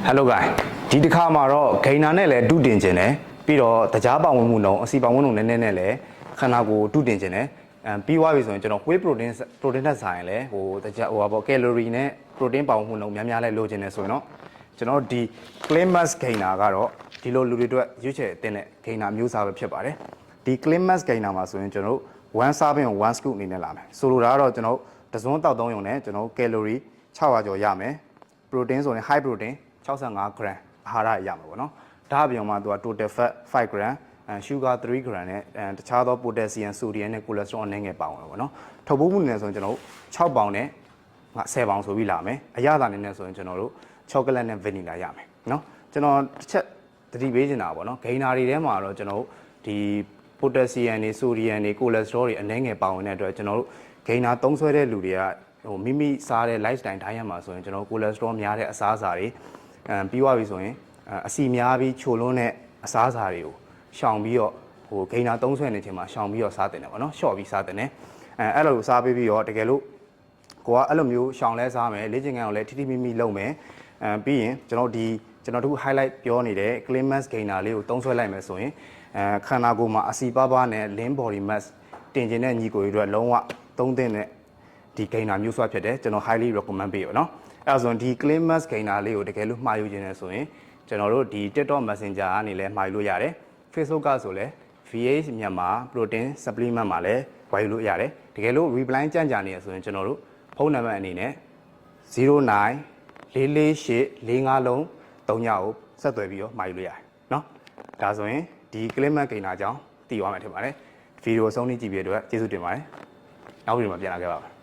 Hello guys ဒီတစ်ခါမှာတော့ဂိမ်းနာနဲ့လည်းတုတင်ခြင်းတယ်ပြီးတော့တကြားပေါင်ဝင်မှုနှုန်းအစီပေါင်ဝင်နှုန်းနည်းနည်းနဲ့လည်းခန္ဓာကိုယ်တုတင်ခြင်းတယ်ပြီးသွားပြီဆိုရင်ကျွန်တော် whey protein နဲ့ဆိုင်လဲဟိုတကြားဟိုပါပေါ့ calorie နဲ့ protein ပေါင်ဝင်မှုနှုန်းများများလဲလိုချင်တယ်ဆိုရင်တော့ကျွန်တော်ဒီ clean mass gainer ကတော့ဒီလိုလူတွေအတွက်ရွေးချယ်တင်တဲ့ gainer မျိုးစားပဲဖြစ်ပါတယ်ဒီ clean mass gainer မှာဆိုရင်ကျွန်တော်1 serving ကို1 scoop အနေနဲ့လာမယ်ဆိုလိုတာကတော့ကျွန်တော်တစွန်းတောက်သုံးရုံနဲ့ကျွန်တော် calorie 600ကျော်ရမယ် protein ဆိုရင် high protein 65 gram အာဟာရရမှာပေါ့နော်ဒါအပြင်မှာသူက total fat 5 gram sugar 3 gram နဲ့တခြားသော potassium sodium နဲ့ cholesterol အနေငယ်ပါဝင်တယ်ပေါ့နော်ထုတ်ပိုးမှုနေဆိုရင်ကျွန်တော်တို့6ပေါင်နဲ့10ပေါင်ဆိုပြီးလာမယ်အရသာနေနဲ့ဆိုရင်ကျွန်တော်တို့ chocolate နဲ့ vanilla ရမယ်နော်ကျွန်တော်တစ်ချက်သတိပေးချင်တာပေါ့နော်ဂိမ်းနာတွေထဲမှာတော့ကျွန်တော်တို့ဒီ potassium တွေ sodium တွေ cholesterol တွေအနေငယ်ပါဝင်တဲ့အတွက်ကျွန်တော်တို့ဂိမ်းနာသုံးဆွဲတဲ့လူတွေကဟိုမိမိစားတဲ့ lifestyle diet မှာဆိုရင်ကျွန်တော် cholesterol များတဲ့အစားအစာတွေပြီးသွားပြီဆိုရင်အစီများပြီးချိုလွန်းတဲ့အစားအစာတွေကိုရှောင်ပြီးတော့ဟိုဂိမ်းနာသုံးဆွဲနေချိန်မှာရှောင်ပြီးတော့စားတင်တယ်ပေါ့နော်ရှော့ပြီးစားတင်တယ်အဲ့လိုစားပြီးတော့တကယ်လို့ကိုကအဲ့လိုမျိုးရှောင်လဲစားမယ်လေ့ကျင့်ခန်းကိုလည်းထိထိမိမိလုပ်မယ်ပြီးရင်ကျွန်တော်တို့ highlight ပြောနေတဲ့ clean mass gainer လေးကိုသုံးဆွဲလိုက်မယ်ဆိုရင်ခန္ဓာကိုယ်မှာအစီပါးပါးနဲ့ lean body mass တင်ကျင်တဲ့ညီကိုတွေအတွက်လုံးဝသုံးသင့်တဲ့ဒီ gainer မျိုးဆွဲဖြစ်တယ်ကျွန်တော် highly recommend ပေးရနော်အဲ့ဒါဆိုရင်ဒီ clean mass gainer လေးကိုတကယ်လို့မှာယူခြင်းလဲဆိုရင်ကျွန်တော်တို့ဒီ TikTok Messenger ကနေလည်းမှာယူလို့ရတယ် Facebook ကဆိုလဲ VH မြန်မာ protein supplement မှာလည်းဝယ်ယူလို့ရတယ်တကယ်လို့ reply ကြံ့ကြာနေရဆိုရင်ကျွန်တော်တို့ဖုန်းနံပါတ်အနေနဲ့09448445လုံး3ညကိုဆက်သွယ်ပြီးတော့မှာယူလို့ရတယ်เนาะဒါဆိုရင်ဒီ clean mass gainer အကြောင်းသိသွားမယ်ထင်ပါတယ်ဗီဒီယိုဆုံးနေကြည့်ပြတဲ့အတွက်ကျေးဇူးတင်ပါတယ်နောက်ဗီဒီယိုမှာပြန်လာခဲ့ပါမယ်